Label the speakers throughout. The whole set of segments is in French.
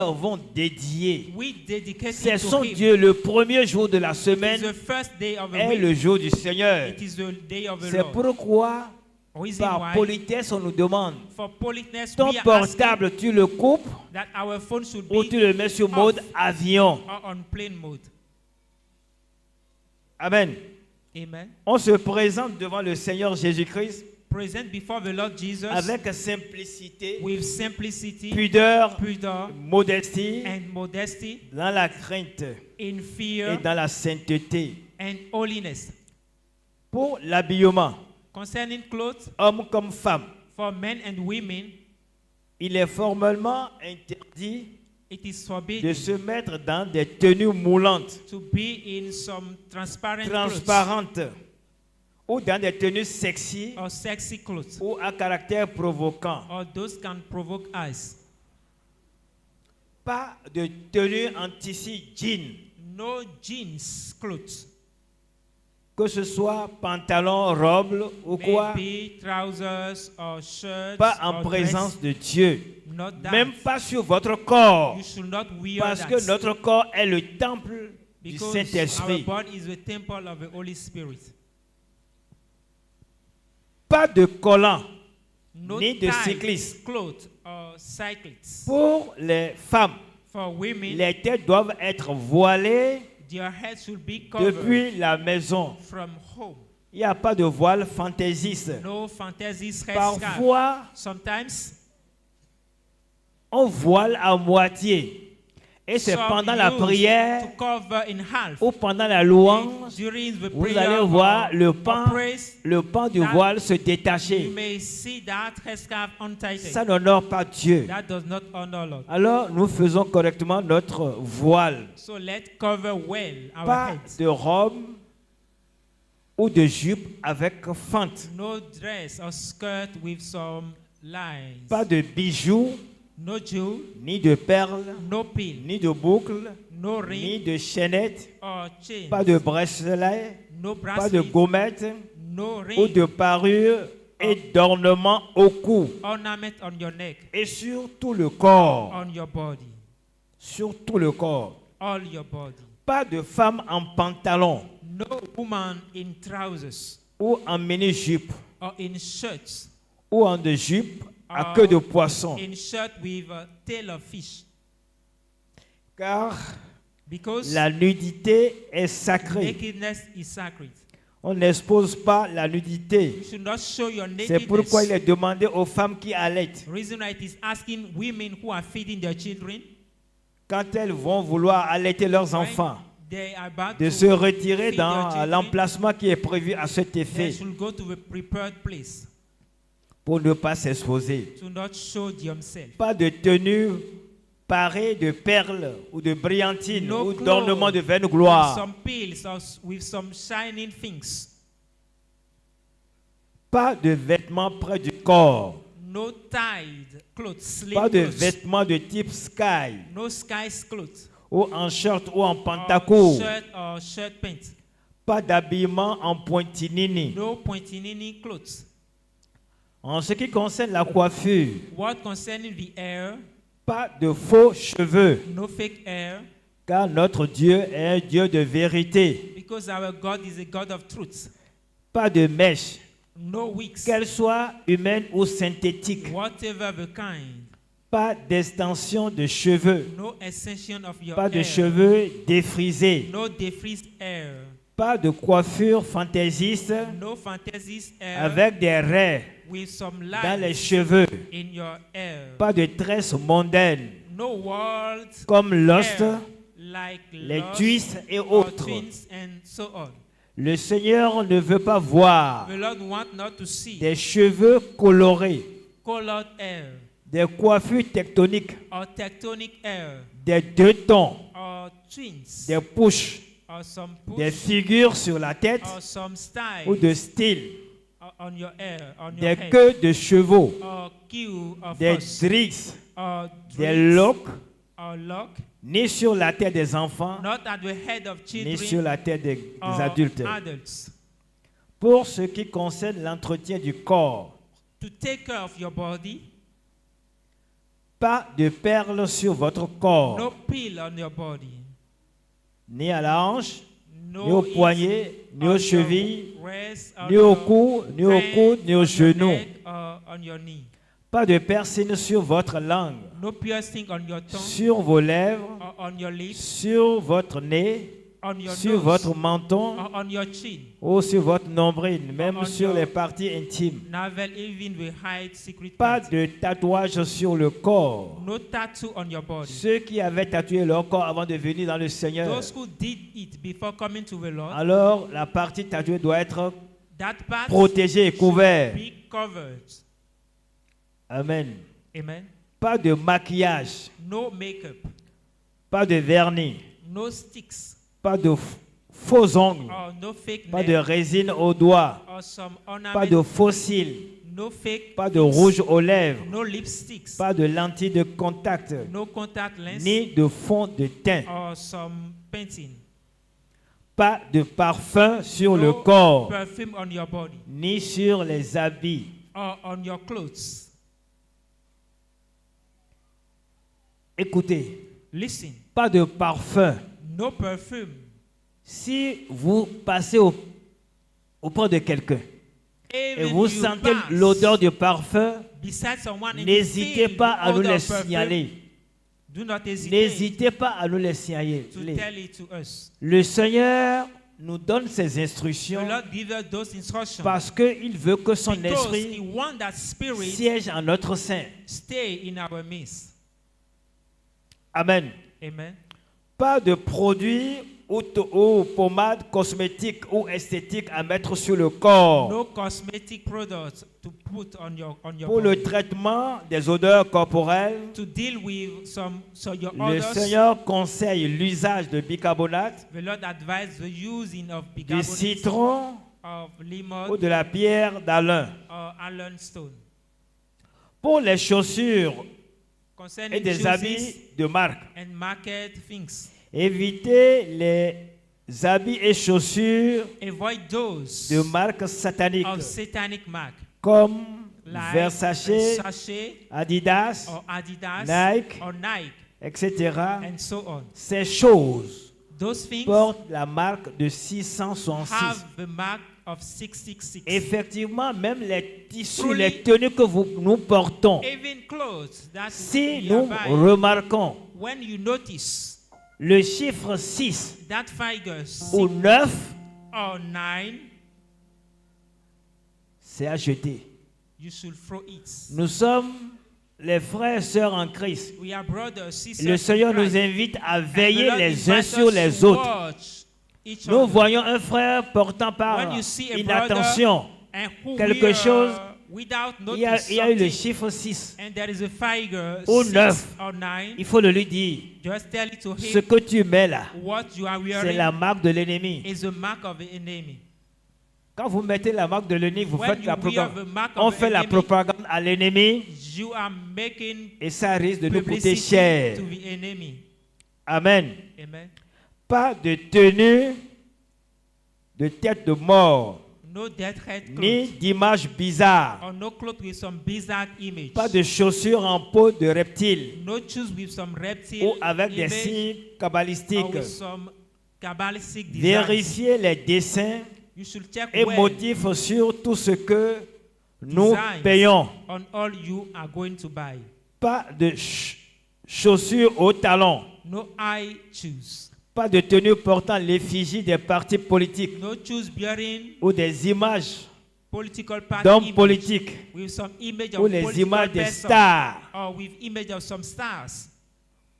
Speaker 1: avons dédié.
Speaker 2: We dedicate
Speaker 1: C'est
Speaker 2: it to
Speaker 1: son
Speaker 2: him.
Speaker 1: Dieu. Le premier jour de la
Speaker 2: It is
Speaker 1: semaine
Speaker 2: the first day of the
Speaker 1: est
Speaker 2: week.
Speaker 1: le jour du Seigneur.
Speaker 2: It is the day of the
Speaker 1: C'est
Speaker 2: Lord.
Speaker 1: pourquoi,
Speaker 2: Reason
Speaker 1: par
Speaker 2: why,
Speaker 1: politesse, on nous demande,
Speaker 2: for politeness,
Speaker 1: ton
Speaker 2: we are
Speaker 1: portable, tu le coupes
Speaker 2: asking that our phone should
Speaker 1: ou tu
Speaker 2: be
Speaker 1: le mets sur mode avion.
Speaker 2: or on plane mode.
Speaker 1: Amen.
Speaker 2: Amen.
Speaker 1: On se présente devant le Seigneur Jésus-Christ
Speaker 2: Present before the Lord Jesus
Speaker 1: avec simplicité,
Speaker 2: with simplicity,
Speaker 1: pudeur,
Speaker 2: pudor,
Speaker 1: modestie,
Speaker 2: and modesty,
Speaker 1: dans la crainte
Speaker 2: in
Speaker 1: et
Speaker 2: fear
Speaker 1: dans la sainteté.
Speaker 2: and holiness.
Speaker 1: Pour l'habillement,
Speaker 2: Concerning clothes,
Speaker 1: hommes comme femmes,
Speaker 2: for men and women,
Speaker 1: il est formellement interdit
Speaker 2: it is
Speaker 1: de
Speaker 2: forbidden
Speaker 1: se mettre dans des tenues moulantes,
Speaker 2: to be in some transparent
Speaker 1: transparentes, ou dans des tenues sexy
Speaker 2: clothes or sexy clothes,
Speaker 1: ou à caractère provoquant.
Speaker 2: or those can provoke eyes.
Speaker 1: Pas de tenue en tissu jean,
Speaker 2: No jeans clothes,
Speaker 1: que ce soit pantalon, robe ou quoi,
Speaker 2: maybe trousers or shirts,
Speaker 1: pas en
Speaker 2: or
Speaker 1: présence
Speaker 2: dress.
Speaker 1: de Dieu,
Speaker 2: Not that.
Speaker 1: même pas sur votre corps,
Speaker 2: You should not wear
Speaker 1: parce
Speaker 2: that.
Speaker 1: que notre corps est le temple du
Speaker 2: Because
Speaker 1: Saint-Esprit.
Speaker 2: our body is the temple of the Holy Spirit.
Speaker 1: Pas de collant,
Speaker 2: No
Speaker 1: ni de
Speaker 2: tight
Speaker 1: cycliste.
Speaker 2: clothes or cyclists.
Speaker 1: Pour les femmes,
Speaker 2: For women,
Speaker 1: les têtes doivent être voilées
Speaker 2: their head should be covered
Speaker 1: depuis la maison.
Speaker 2: from home.
Speaker 1: Il n'y a pas de voile fantaisiste.
Speaker 2: No fantasies, headscarf.
Speaker 1: Parfois,
Speaker 2: Sometimes
Speaker 1: on voile à moitié. Et c'est
Speaker 2: some
Speaker 1: pendant la
Speaker 2: use
Speaker 1: prière
Speaker 2: to cover in half.
Speaker 1: ou pendant la louange,
Speaker 2: During the
Speaker 1: vous
Speaker 2: prayer
Speaker 1: allez voir
Speaker 2: or
Speaker 1: le pan du
Speaker 2: that
Speaker 1: voile se
Speaker 2: you
Speaker 1: détacher.
Speaker 2: may see that headscarf untightened.
Speaker 1: Ça n'honore pas Dieu.
Speaker 2: That does not honor Lord.
Speaker 1: Alors, nous faisons correctement notre voile.
Speaker 2: So let's cover well our
Speaker 1: Pas
Speaker 2: heads.
Speaker 1: de robe ou de jupe avec fente.
Speaker 2: No dress or skirt with some lines.
Speaker 1: Pas de bijoux,
Speaker 2: No jewel,
Speaker 1: ni de perles,
Speaker 2: no pin,
Speaker 1: ni de boucles,
Speaker 2: no
Speaker 1: ni
Speaker 2: ring
Speaker 1: de chaînettes,
Speaker 2: or chain.
Speaker 1: pas de bracelets,
Speaker 2: No
Speaker 1: pas de
Speaker 2: bracelet,
Speaker 1: gommettes
Speaker 2: no
Speaker 1: ou
Speaker 2: ring,
Speaker 1: de parures et d'ornements au cou
Speaker 2: ornament on your neck,
Speaker 1: et sur tout le corps.
Speaker 2: on your body,
Speaker 1: Sur tout le corps.
Speaker 2: all your body.
Speaker 1: Pas de femme en pantalon
Speaker 2: No woman in trousers
Speaker 1: ou en mini-jupe
Speaker 2: or in shirts,
Speaker 1: ou en de jupe à
Speaker 2: or
Speaker 1: queue de poisson.
Speaker 2: in shirt with a tail of fish.
Speaker 1: Car
Speaker 2: Because
Speaker 1: la nudité est sacrée.
Speaker 2: nakedness is sacred.
Speaker 1: On n'expose pas la nudité.
Speaker 2: You should not show your
Speaker 1: C'est pourquoi il
Speaker 2: nakedness.
Speaker 1: est demandé aux femmes qui allaitent,
Speaker 2: Reason why it is asking women who are feeding their children
Speaker 1: quand elles vont vouloir allaiter leurs
Speaker 2: when
Speaker 1: enfants,
Speaker 2: they are about
Speaker 1: de
Speaker 2: to
Speaker 1: se retirer
Speaker 2: feed their
Speaker 1: dans
Speaker 2: children,
Speaker 1: l'emplacement qui est prévu à cet
Speaker 2: they
Speaker 1: effet
Speaker 2: should go to a prepared place
Speaker 1: pour ne pas s'exposer.
Speaker 2: to not show themselves.
Speaker 1: Pas de tenue parée de perles ou de brillantines
Speaker 2: No
Speaker 1: ou
Speaker 2: clothes
Speaker 1: d'ornements de vaine
Speaker 2: with
Speaker 1: gloire.
Speaker 2: some pills or with some shining things.
Speaker 1: Pas de vêtements près du corps.
Speaker 2: No tied clothes, slim
Speaker 1: Pas de
Speaker 2: clothes.
Speaker 1: vêtements de type sky
Speaker 2: No skies clothes.
Speaker 1: ou en short ou en
Speaker 2: Or
Speaker 1: pantacourt.
Speaker 2: shirt or shirt pants.
Speaker 1: Pas d'habillement en pointinini.
Speaker 2: No pointinini clothes.
Speaker 1: En ce qui concerne la coiffure,
Speaker 2: What concerning the hair,
Speaker 1: pas de faux cheveux,
Speaker 2: no fake hair,
Speaker 1: car notre Dieu est un Dieu de vérité.
Speaker 2: because our God is a God of truth.
Speaker 1: Pas de mèches,
Speaker 2: No wigs,
Speaker 1: qu'elles soient humaines ou synthétiques.
Speaker 2: whatever the kind.
Speaker 1: Pas d'extension de cheveux,
Speaker 2: No extension of your
Speaker 1: pas de
Speaker 2: hair.
Speaker 1: cheveux défrisés,
Speaker 2: No defreezed hair.
Speaker 1: pas de coiffure fantaisiste
Speaker 2: No fantasies hair
Speaker 1: avec des raies
Speaker 2: with some
Speaker 1: dans les
Speaker 2: lines
Speaker 1: cheveux,
Speaker 2: in your hair.
Speaker 1: pas de tresses mondaines
Speaker 2: No words
Speaker 1: comme l'ost,
Speaker 2: hair like
Speaker 1: les
Speaker 2: lust
Speaker 1: cuisses et
Speaker 2: or
Speaker 1: autres.
Speaker 2: twins and so on.
Speaker 1: Le Seigneur ne veut pas voir
Speaker 2: The Lord want not to see
Speaker 1: des cheveux colorés,
Speaker 2: colored hair
Speaker 1: des coiffures tectoniques,
Speaker 2: or tectonic hair
Speaker 1: des deux tons,
Speaker 2: or twins
Speaker 1: des push,
Speaker 2: or some
Speaker 1: des
Speaker 2: push
Speaker 1: figures sur la tête
Speaker 2: or some style
Speaker 1: ou de style,
Speaker 2: on your hair, on your
Speaker 1: des
Speaker 2: head,
Speaker 1: queues de chevaux,
Speaker 2: or queue of
Speaker 1: des
Speaker 2: horse,
Speaker 1: drix,
Speaker 2: or
Speaker 1: des
Speaker 2: drapes,
Speaker 1: locks,
Speaker 2: or lock,
Speaker 1: ni sur la tête des enfants,
Speaker 2: not at the head of
Speaker 1: ni sur
Speaker 2: children
Speaker 1: la tête des
Speaker 2: or
Speaker 1: adultes.
Speaker 2: adults.
Speaker 1: Pour ce qui concerne l'entretien du corps,
Speaker 2: To take care of your body,
Speaker 1: Pas de perles sur votre corps,
Speaker 2: no pill on your body,
Speaker 1: ni à la hanche,
Speaker 2: no
Speaker 1: ni au
Speaker 2: easy
Speaker 1: poignet, ni
Speaker 2: on
Speaker 1: aux
Speaker 2: your
Speaker 1: chevilles,
Speaker 2: wrist, on
Speaker 1: ni au
Speaker 2: your
Speaker 1: cou, ni au
Speaker 2: hand,
Speaker 1: coude, ni
Speaker 2: on
Speaker 1: aux
Speaker 2: your
Speaker 1: genoux.
Speaker 2: neck, or on your knee.
Speaker 1: Pas de piercing sur votre langue,
Speaker 2: No piercing on your tongue,
Speaker 1: sur vos lèvres,
Speaker 2: or on your lips,
Speaker 1: sur votre nez,
Speaker 2: on your
Speaker 1: sur
Speaker 2: nose,
Speaker 1: votre menton
Speaker 2: or on your chin.
Speaker 1: ou sur votre nombril, même
Speaker 2: On
Speaker 1: sur
Speaker 2: your-
Speaker 1: les parties intimes.
Speaker 2: Navel even will hide secret
Speaker 1: Pas
Speaker 2: parts.
Speaker 1: de tatouage sur le corps.
Speaker 2: No tattoo on your body.
Speaker 1: Ceux qui avaient tatoué leur corps avant de venir dans le Seigneur,
Speaker 2: Those who did it before coming to the Lord,
Speaker 1: alors la partie tatouée doit être
Speaker 2: that part
Speaker 1: protégée et
Speaker 2: should
Speaker 1: couverte.
Speaker 2: be covered.
Speaker 1: Amen.
Speaker 2: Amen.
Speaker 1: Pas de maquillage,
Speaker 2: No makeup,
Speaker 1: pas de vernis,
Speaker 2: no sticks,
Speaker 1: pas de faux ongles,
Speaker 2: or no fake
Speaker 1: pas de
Speaker 2: nails,
Speaker 1: résine aux doigts,
Speaker 2: or some
Speaker 1: pas de
Speaker 2: ornament,
Speaker 1: fossiles,
Speaker 2: no fake
Speaker 1: pas de
Speaker 2: lips,
Speaker 1: rouge aux lèvres,
Speaker 2: no lipsticks,
Speaker 1: pas de lentilles de contact,
Speaker 2: no contact lens,
Speaker 1: ni de fond de teint,
Speaker 2: or some painting.
Speaker 1: pas de parfum sur le
Speaker 2: No
Speaker 1: corps,
Speaker 2: perfume on your body
Speaker 1: ni sur les habits.
Speaker 2: or on your clothes.
Speaker 1: Écoutez,
Speaker 2: Listen,
Speaker 1: pas de parfum.
Speaker 2: no perfume.
Speaker 1: Si vous passez auprès de quelqu'un et
Speaker 2: Even
Speaker 1: vous
Speaker 2: you
Speaker 1: sentez
Speaker 2: pass
Speaker 1: l'odeur du parfum,
Speaker 2: beside someone and you
Speaker 1: n'hésitez
Speaker 2: feel
Speaker 1: pas
Speaker 2: the
Speaker 1: à nous
Speaker 2: odor
Speaker 1: les
Speaker 2: of perfume,
Speaker 1: signaler.
Speaker 2: do not hesitate
Speaker 1: N'hésitez pas à nous les signaler.
Speaker 2: to tell it to us.
Speaker 1: Le Seigneur nous donne ses
Speaker 2: The
Speaker 1: instructions
Speaker 2: Lord give us those instructions
Speaker 1: parce qu'il veut que son
Speaker 2: because He
Speaker 1: esprit
Speaker 2: wants that spirit
Speaker 1: siège en notre sein.
Speaker 2: stay in our midst.
Speaker 1: Amen.
Speaker 2: Amen.
Speaker 1: Pas de produits ou pommades cosmétiques ou esthétiques à mettre sur le corps
Speaker 2: No cosmetic products to put on your
Speaker 1: pour
Speaker 2: body.
Speaker 1: le traitement des odeurs corporelles.
Speaker 2: To deal with so your
Speaker 1: Le
Speaker 2: odors,
Speaker 1: Seigneur conseille l'usage de bicarbonate,
Speaker 2: the Lord advised the using of
Speaker 1: du
Speaker 2: bicarbonate,
Speaker 1: citron
Speaker 2: of
Speaker 1: ou
Speaker 2: lemon,
Speaker 1: de la pierre d'Alain.
Speaker 2: or allen stone.
Speaker 1: Pour les chaussures et
Speaker 2: Concerning
Speaker 1: des
Speaker 2: shoes
Speaker 1: habits de marque,
Speaker 2: and market things,
Speaker 1: évitez les habits et chaussures
Speaker 2: avoid those
Speaker 1: de marque satanique
Speaker 2: of satanic mark,
Speaker 1: comme
Speaker 2: like
Speaker 1: Versace,
Speaker 2: Versace
Speaker 1: Adidas,
Speaker 2: or Adidas
Speaker 1: Nike,
Speaker 2: or Nike,
Speaker 1: etc.
Speaker 2: and so on.
Speaker 1: Ces choses
Speaker 2: Those things
Speaker 1: portent la marque de 666.
Speaker 2: have the mark of 666.
Speaker 1: Effectivement, même les tissus,
Speaker 2: Truly,
Speaker 1: les tenues que nous portons,
Speaker 2: Even clothes that
Speaker 1: si
Speaker 2: we are
Speaker 1: nous
Speaker 2: buying,
Speaker 1: remarquons
Speaker 2: when you notice
Speaker 1: le chiffre 6
Speaker 2: that figure 6
Speaker 1: ou 9,
Speaker 2: or 9,
Speaker 1: c'est à jeter.
Speaker 2: you should throw it.
Speaker 1: Nous sommes les frères et sœurs en Christ.
Speaker 2: We are brothers, sisters.
Speaker 1: Le Seigneur
Speaker 2: in
Speaker 1: nous
Speaker 2: Christ.
Speaker 1: invite à
Speaker 2: And the
Speaker 1: veiller
Speaker 2: Lord
Speaker 1: les uns
Speaker 2: invites
Speaker 1: sur
Speaker 2: us
Speaker 1: les
Speaker 2: to
Speaker 1: autres.
Speaker 2: watch each
Speaker 1: Nous
Speaker 2: other.
Speaker 1: voyons un frère portant par
Speaker 2: When you see a
Speaker 1: inattention
Speaker 2: And who
Speaker 1: quelque
Speaker 2: we,
Speaker 1: chose,
Speaker 2: without
Speaker 1: il y a eu le
Speaker 2: notice
Speaker 1: chiffre 6.
Speaker 2: and there is a figure
Speaker 1: Ou
Speaker 2: 6
Speaker 1: 9.
Speaker 2: or 9,
Speaker 1: Il faut le lui dire.
Speaker 2: just tell it to
Speaker 1: Ce
Speaker 2: him.
Speaker 1: que tu mets là,
Speaker 2: What you are
Speaker 1: c'est
Speaker 2: wearing
Speaker 1: la marque de l'ennemi.
Speaker 2: is a mark of the enemy.
Speaker 1: Quand vous mettez la marque de l'ennemi, vous
Speaker 2: When
Speaker 1: faites
Speaker 2: you
Speaker 1: la
Speaker 2: wear
Speaker 1: propagande.
Speaker 2: the mark
Speaker 1: On
Speaker 2: of the
Speaker 1: fait la
Speaker 2: enemy,
Speaker 1: propagande à l'ennemi
Speaker 2: you are making
Speaker 1: et ça risque de nous coûter
Speaker 2: publicity
Speaker 1: cher.
Speaker 2: to the enemy.
Speaker 1: Amen.
Speaker 2: Amen.
Speaker 1: Pas de tenue de tête de mort,
Speaker 2: No death head
Speaker 1: ni
Speaker 2: clothes
Speaker 1: d'image bizarre.
Speaker 2: or no clothes with some bizarre image.
Speaker 1: Pas de chaussures en peau de reptile
Speaker 2: No shoes with some reptile
Speaker 1: ou avec des
Speaker 2: image
Speaker 1: signes
Speaker 2: or
Speaker 1: kabbalistiques.
Speaker 2: with some Kabbalistic designs.
Speaker 1: Vérifiez les dessins
Speaker 2: You should check
Speaker 1: et
Speaker 2: well
Speaker 1: motifs sur tout ce que nous
Speaker 2: designs
Speaker 1: payons.
Speaker 2: on all you are going to buy.
Speaker 1: Pas de chaussures au talon.
Speaker 2: No high shoes.
Speaker 1: Pas de tenue portant l'effigie des partis politiques
Speaker 2: No shoes bearing
Speaker 1: ou des images
Speaker 2: political party
Speaker 1: d'hommes
Speaker 2: image
Speaker 1: politiques
Speaker 2: with some image
Speaker 1: ou
Speaker 2: of
Speaker 1: les
Speaker 2: political
Speaker 1: images des
Speaker 2: person
Speaker 1: stars.
Speaker 2: or with image of some stars.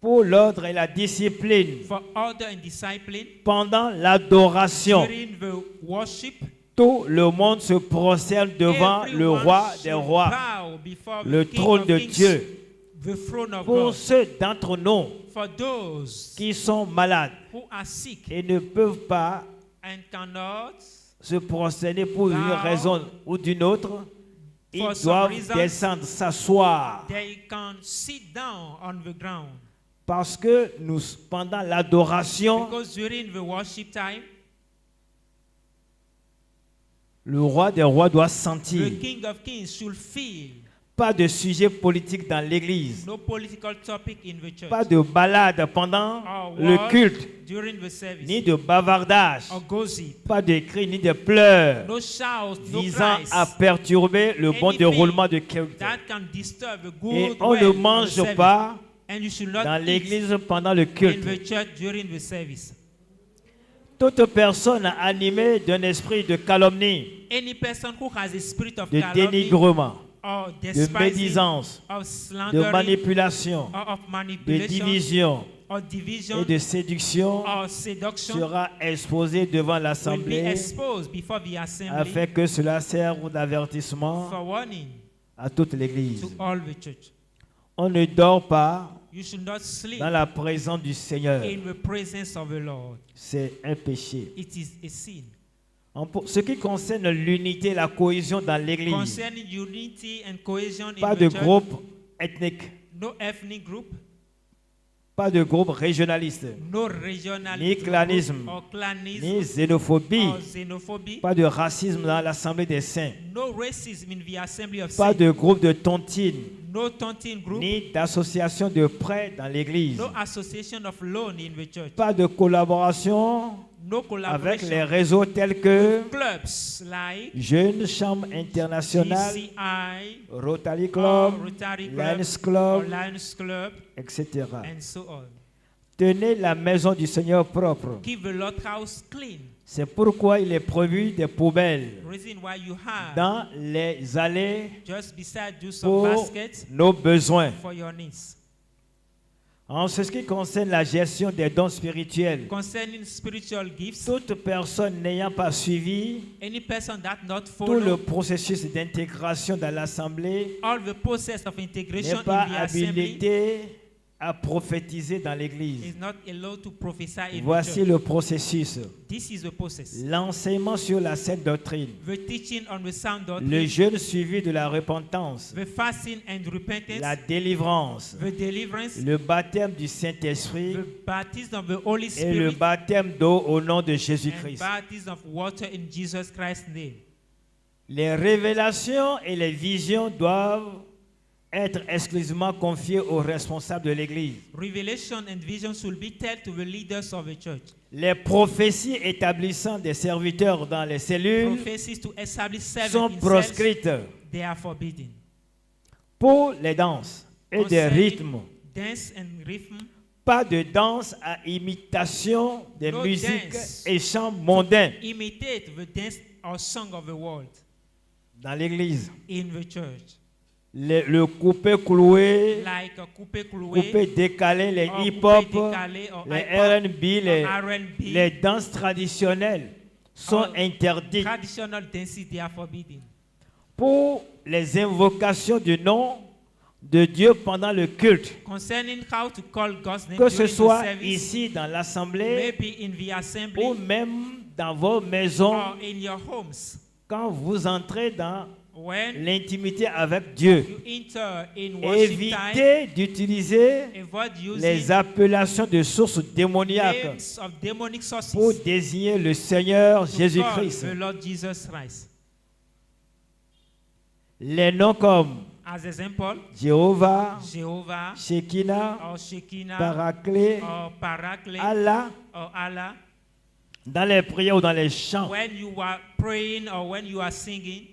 Speaker 1: Pour l'ordre et la discipline,
Speaker 2: For order and discipline
Speaker 1: pendant l'adoration,
Speaker 2: during the worship,
Speaker 1: tout le monde se prosterne devant le
Speaker 2: everyone
Speaker 1: roi des
Speaker 2: should
Speaker 1: rois,
Speaker 2: bow before
Speaker 1: le
Speaker 2: the King
Speaker 1: trône
Speaker 2: of
Speaker 1: de
Speaker 2: Kings,
Speaker 1: Dieu.
Speaker 2: the throne of
Speaker 1: Pour
Speaker 2: God.
Speaker 1: ceux d'entre nous
Speaker 2: For those
Speaker 1: qui sont malades
Speaker 2: who are sick
Speaker 1: et ne peuvent pas
Speaker 2: and cannot,
Speaker 1: se prosterner pour une
Speaker 2: Now,
Speaker 1: raison ou d'une autre, ils
Speaker 2: for some
Speaker 1: doivent
Speaker 2: reason,
Speaker 1: descendre, s'asseoir.
Speaker 2: they can sit down on the ground.
Speaker 1: Parce que nous, pendant l'adoration,
Speaker 2: Because during the worship time,
Speaker 1: le roi des rois doit
Speaker 2: the
Speaker 1: sentir.
Speaker 2: King of Kings should feel.
Speaker 1: Pas de sujet politique dans l'église.
Speaker 2: No political topic in the church.
Speaker 1: Pas de balade pendant
Speaker 2: Or
Speaker 1: le
Speaker 2: word
Speaker 1: culte.
Speaker 2: during the service.
Speaker 1: Ni de bavardage.
Speaker 2: Or gossip.
Speaker 1: Pas de cris ni de pleurs.
Speaker 2: No shouts, no
Speaker 1: Visant
Speaker 2: cries.
Speaker 1: à perturber le bon
Speaker 2: Anything
Speaker 1: déroulement de culte.
Speaker 2: that can disturb the good
Speaker 1: Et on
Speaker 2: way
Speaker 1: ne
Speaker 2: of the
Speaker 1: mange
Speaker 2: service.
Speaker 1: pas
Speaker 2: And you should not
Speaker 1: dans
Speaker 2: eat
Speaker 1: l'église pendant le
Speaker 2: in
Speaker 1: culte.
Speaker 2: the church during the service.
Speaker 1: Toute personne animée d'un esprit de calomnie,
Speaker 2: Any person who has a spirit of
Speaker 1: de
Speaker 2: calumny
Speaker 1: dénigrement,
Speaker 2: or
Speaker 1: de
Speaker 2: despising,
Speaker 1: médisance,
Speaker 2: of
Speaker 1: de
Speaker 2: slandering,
Speaker 1: manipulation,
Speaker 2: or of
Speaker 1: de
Speaker 2: manipulation,
Speaker 1: division
Speaker 2: or division,
Speaker 1: et de séduction
Speaker 2: or seduction
Speaker 1: sera exposé devant
Speaker 2: will be
Speaker 1: l'assemblée
Speaker 2: exposed before the assembly
Speaker 1: afin que cela serve d'avertissement
Speaker 2: for warning
Speaker 1: à toute l'église.
Speaker 2: to all the church.
Speaker 1: On ne dort pas
Speaker 2: You should not sleep
Speaker 1: dans la présence du Seigneur.
Speaker 2: in the presence of the Lord.
Speaker 1: C'est un péché.
Speaker 2: It is a sin.
Speaker 1: Ce qui concerne l'unité et la cohésion dans l'église,
Speaker 2: Concerning unity and cohesion
Speaker 1: pas
Speaker 2: in
Speaker 1: de
Speaker 2: the church,
Speaker 1: groupe ethnique,
Speaker 2: no ethnic group,
Speaker 1: pas de groupe régionaliste,
Speaker 2: no regionalism,
Speaker 1: ni clanisme,
Speaker 2: or clanism,
Speaker 1: ni xénophobie,
Speaker 2: or xenophobie,
Speaker 1: pas de racisme dans l'assemblée des saints,
Speaker 2: no racism in the assembly of
Speaker 1: pas
Speaker 2: saints,
Speaker 1: de groupe de tontine,
Speaker 2: no taunting group,
Speaker 1: ni d'association de prêts dans l'église,
Speaker 2: no association of loan in the church,
Speaker 1: pas de collaboration
Speaker 2: no
Speaker 1: avec
Speaker 2: collaboration
Speaker 1: les réseaux tels que
Speaker 2: clubs like
Speaker 1: Jeunes Chambre Internationale,
Speaker 2: GCI,
Speaker 1: Rotary
Speaker 2: or
Speaker 1: Club,
Speaker 2: Rotary Club,
Speaker 1: Lions
Speaker 2: or
Speaker 1: Club,
Speaker 2: Lions Club,
Speaker 1: etc.
Speaker 2: and so on.
Speaker 1: Tenez la maison du Seigneur propre.
Speaker 2: Keep the Lord's house clean.
Speaker 1: C'est pourquoi il est prévu des poubelles
Speaker 2: Reason why you have
Speaker 1: dans les allées
Speaker 2: just beside you some
Speaker 1: pour
Speaker 2: baskets
Speaker 1: nos besoins.
Speaker 2: for your needs.
Speaker 1: En ce qui concerne la gestion des dons spirituels,
Speaker 2: Concerning spiritual gifts,
Speaker 1: toute personne n'ayant pas suivi
Speaker 2: any person that not
Speaker 1: tout le
Speaker 2: follow
Speaker 1: processus d'intégration dans l'assemblée
Speaker 2: all the process of integration
Speaker 1: n'est pas
Speaker 2: in the assembly
Speaker 1: habilité à prophétiser dans l'église.
Speaker 2: is not allowed to prophesy in the
Speaker 1: Voici
Speaker 2: church.
Speaker 1: le processus.
Speaker 2: This is the process.
Speaker 1: L'enseignement sur la sainte doctrine,
Speaker 2: The teaching on the sound
Speaker 1: le
Speaker 2: doctrine,
Speaker 1: jeûne suivi de la repentance,
Speaker 2: the fasting and repentance,
Speaker 1: la délivrance,
Speaker 2: the deliverance,
Speaker 1: le baptême du Saint-Esprit
Speaker 2: the baptism of the Holy
Speaker 1: et le
Speaker 2: Spirit,
Speaker 1: baptême d'eau au nom de
Speaker 2: and
Speaker 1: Jésus-Christ.
Speaker 2: baptism of water in Jesus Christ's name.
Speaker 1: Les révélations et les visions doivent être exclusivement confiées aux responsables de l'Église.
Speaker 2: Revelation and visions will be told to the leaders of the church.
Speaker 1: Les prophéties établissant des serviteurs dans les cellules
Speaker 2: Prophecies to establish
Speaker 1: sont
Speaker 2: servants in cells,
Speaker 1: proscrites
Speaker 2: they are forbidden.
Speaker 1: pour les danses et des
Speaker 2: Concerning
Speaker 1: rythmes.
Speaker 2: dance and rhythm,
Speaker 1: Pas de danse à imitation des
Speaker 2: No
Speaker 1: musiques
Speaker 2: dance.
Speaker 1: et chants mondains
Speaker 2: imitate the dance or song of the world
Speaker 1: dans l'Église.
Speaker 2: in the church.
Speaker 1: Le coupé cloué,
Speaker 2: Like a coupé cloué,
Speaker 1: coupé décalé, les
Speaker 2: or
Speaker 1: hip-hop,
Speaker 2: coupé décalé, or
Speaker 1: les
Speaker 2: hip-hop,
Speaker 1: R&B, les,
Speaker 2: or R&B,
Speaker 1: les danses traditionnelles sont
Speaker 2: or
Speaker 1: interdites.
Speaker 2: traditional dances, they are forbidden.
Speaker 1: Pour les invocations du nom de Dieu pendant le culte,
Speaker 2: Concerning how to call God's name
Speaker 1: que ce
Speaker 2: during the
Speaker 1: soit
Speaker 2: service,
Speaker 1: ici dans l'assemblée
Speaker 2: maybe in the assembly
Speaker 1: ou même dans vos maisons,
Speaker 2: or in your homes.
Speaker 1: quand vous entrez dans
Speaker 2: When
Speaker 1: l'intimité avec Dieu.
Speaker 2: you enter in worship time,
Speaker 1: Évitez d'utiliser
Speaker 2: avoid
Speaker 1: les
Speaker 2: using
Speaker 1: appellations de sources démoniaques
Speaker 2: names of demonic sources
Speaker 1: pour désigner le Seigneur
Speaker 2: to
Speaker 1: Jésus-Christ.
Speaker 2: call the Lord Jesus Christ.
Speaker 1: Les noms comme
Speaker 2: As example,
Speaker 1: Jéhovah,
Speaker 2: Jehovah
Speaker 1: Shekinah,
Speaker 2: or Shekinah
Speaker 1: Paraclet,
Speaker 2: or Paraclete
Speaker 1: Allah,
Speaker 2: or Allah.
Speaker 1: dans les prières ou dans les chants,
Speaker 2: When you are praying or when you are singing,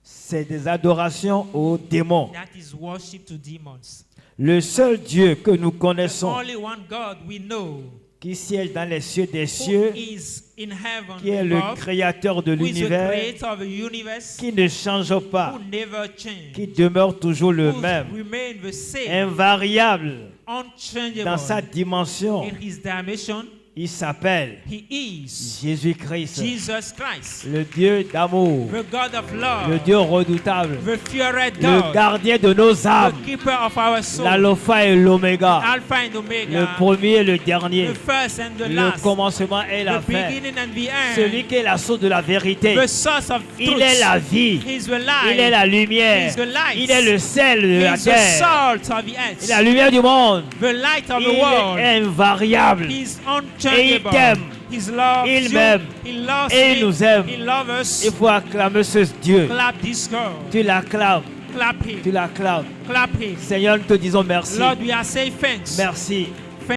Speaker 1: c'est des adorations aux démons.
Speaker 2: that is worship to demons.
Speaker 1: Le seul Dieu que nous
Speaker 2: The
Speaker 1: connaissons,
Speaker 2: only one God we know
Speaker 1: qui siège dans les cieux des
Speaker 2: who
Speaker 1: cieux,
Speaker 2: is in heaven
Speaker 1: qui est le
Speaker 2: above,
Speaker 1: créateur de
Speaker 2: who is the
Speaker 1: l'univers,
Speaker 2: creator of the universe,
Speaker 1: qui ne change pas,
Speaker 2: who never change,
Speaker 1: qui demeure toujours le
Speaker 2: who
Speaker 1: même,
Speaker 2: remain the same,
Speaker 1: invariable
Speaker 2: unchangeable
Speaker 1: dans sa dimension.
Speaker 2: in his dimension.
Speaker 1: Il s'appelle
Speaker 2: He is
Speaker 1: Jésus-Christ,
Speaker 2: Jesus Christ,
Speaker 1: le Dieu d'amour,
Speaker 2: the God of
Speaker 1: le
Speaker 2: love,
Speaker 1: Dieu redoutable,
Speaker 2: the feared
Speaker 1: le
Speaker 2: God,
Speaker 1: gardien de nos
Speaker 2: the
Speaker 1: âmes,
Speaker 2: keeper of our soul,
Speaker 1: l'alpha et l'oméga,
Speaker 2: Alpha and
Speaker 1: le
Speaker 2: Omega,
Speaker 1: premier et le dernier,
Speaker 2: the first and the
Speaker 1: le
Speaker 2: last,
Speaker 1: commencement et la
Speaker 2: the
Speaker 1: fin,
Speaker 2: beginning and the end,
Speaker 1: celui qui est la source de la vérité.
Speaker 2: the source of
Speaker 1: Il
Speaker 2: truth.
Speaker 1: est la vie,
Speaker 2: He is the light.
Speaker 1: il est la lumière,
Speaker 2: He is the light.
Speaker 1: il est le sel de
Speaker 2: He
Speaker 1: la
Speaker 2: is the
Speaker 1: terre,
Speaker 2: salt of the
Speaker 1: il est
Speaker 2: earth,
Speaker 1: la lumière du monde.
Speaker 2: the light of
Speaker 1: Il
Speaker 2: the world.
Speaker 1: est invariable.
Speaker 2: He is
Speaker 1: Et il
Speaker 2: unchangeable.
Speaker 1: t'aime.
Speaker 2: He loves
Speaker 1: Il
Speaker 2: you.
Speaker 1: m'aime.
Speaker 2: He loves
Speaker 1: Et il
Speaker 2: me.
Speaker 1: nous aime.
Speaker 2: He loves us.
Speaker 1: Il faut acclamer ce Dieu.
Speaker 2: Clap this God.
Speaker 1: Tu l'acclames.
Speaker 2: Clap him.
Speaker 1: Tu l'acclames.
Speaker 2: Clap him.
Speaker 1: Seigneur, nous te disons merci.
Speaker 2: Lord, we are saying thanks.
Speaker 1: Merci.